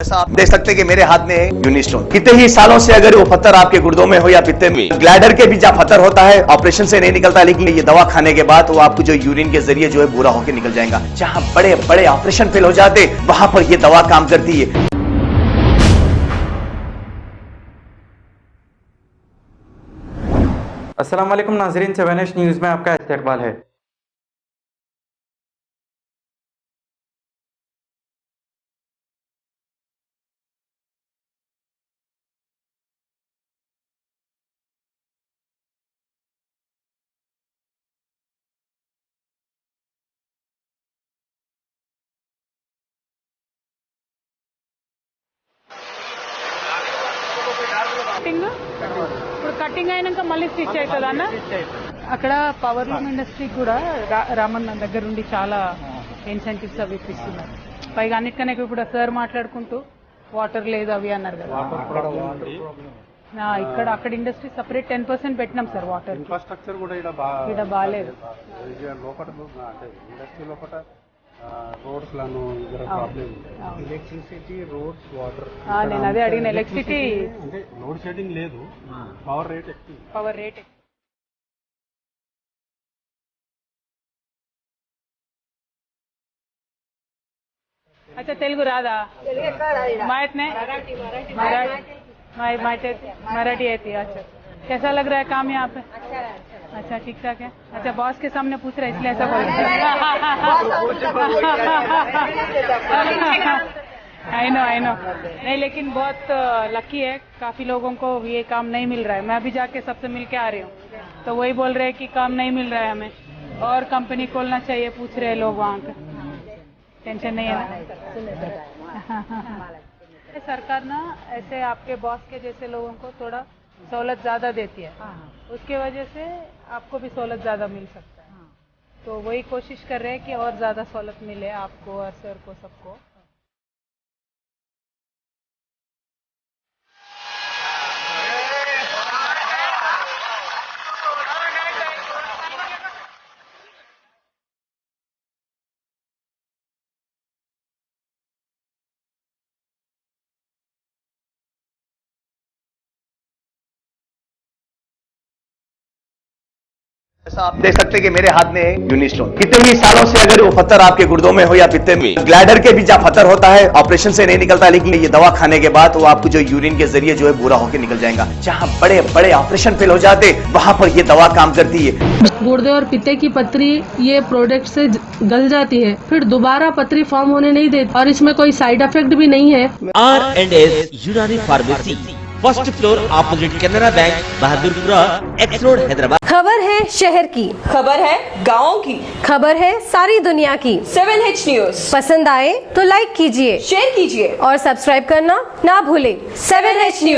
जैसा आप देख सकते हैं कि मेरे हाथ में है यूनिस्टोन। कितने ही सालों से अगर वो पत्थर आपके गुर्दों में हो या पित्ते में, ग्लैडर के भी जहाँ पत्थर होता है ऑपरेशन से नहीं निकलता, लेकिन ये दवा खाने के बाद वो आपको जो यूरिन के जरिए जो है बुरा होकर निकल जाएगा। जहाँ बड़े बड़े ऑपरेशन फेल हो जाते वहां पर ये दवा काम करती है। अस्सलाम वालेकुम नाज़रीन, 7H न्यूज़ में आपका इस्तकबाल है। ఇప్పుడు కటింగ్ అయినాక మళ్ళీ స్టిచ్ అవుతుంది అన్న. అక్కడ పవర్ లూమ్ ఇండస్ట్రీ కూడా రామన్న దగ్గర నుండి చాలా ఇన్సెంటివ్స్ అవి ఇప్పిస్తున్నారు. పైగా అన్నిటికన్నా ఇప్పుడు సార్ మాట్లాడుకుంటూ వాటర్ లేదు అవి అన్నారు కదా. ఇక్కడ అక్కడ ఇండస్ట్రీ సపరేట్ 10% పెట్టినాం సార్. వాటర్ ఇన్ఫ్రాస్ట్రక్చర్ కూడా ఇక్కడ బాగాలేదు. రోడ్స్ లను ప్రాబ్లం, ఎలక్ట్రిసిటీ, రోడ్స్, వాటర్. నేను అదే అడిగిన. ఎలక్ట్రిసిటీ అంటే లోడ్ షెడ్డింగ్ లేదు, పవర్ రేట్ ఎక్కువ. अच्छा तेलुगु राधा माहित नहीं, मराठी आती. अच्छा कैसा लग रहा है काम यहाँ पे? अच्छा ठीक ठाक है. अच्छा बॉस के सामने पूछ रहे इसलिए ऐसा बोल रहे. आई नो नहीं, लेकिन बहुत लकी है. काफी लोगों को ये काम नहीं मिल रहा है. मैं अभी जाके सबसे मिल के आ रही हूँ, तो वही बोल रहे हैं कि काम नहीं मिल रहा है हमें और कंपनी खोलना चाहिए, पूछ रहे लोग वहाँ के. टेंशन नहीं है ना. सरकार ना ऐसे आपके बॉस के जैसे लोगों को थोड़ा सहूलत ज्यादा देती है. उसके वजह से आपको भी सहूलत ज्यादा मिल सकता है. तो वही कोशिश कर रहे हैं कि और ज्यादा सहूलत मिले आपको और सर को, सबको. जैसा आप देख सकते हैं कि मेरे हाथ में है यूनिस्टोन। कितने ही सालों से अगर वो पत्थर आपके गुर्दों में हो या पित्ते में, ग्लैडर के भी जहाँ पत्थर होता है ऑपरेशन से नहीं निकलता, लेकिन ये दवा खाने के बाद वो आपको जो यूरिन के जरिए जो है बुरा होकर निकल जाएगा। जहाँ बड़े बड़े ऑपरेशन फेल हो जाते वहां पर ये दवा काम करती है. गुर्दे और पित्ते की पथरी ये प्रोडक्ट से गल जाती है, फिर दोबारा पथरी फॉर्म होने नहीं देती और इसमें कोई साइड इफेक्ट भी नहीं है. R&S यूनानी pharmacy, first floor, opposite Canara bank, Bahadurpura, x road, Hyderabad. खबर है शहर की, खबर है गाँव की, खबर है सारी दुनिया की. 7H न्यूज पसंद आए तो लाइक कीजिए, शेयर कीजिए और सब्सक्राइब करना ना भूले. 7H news.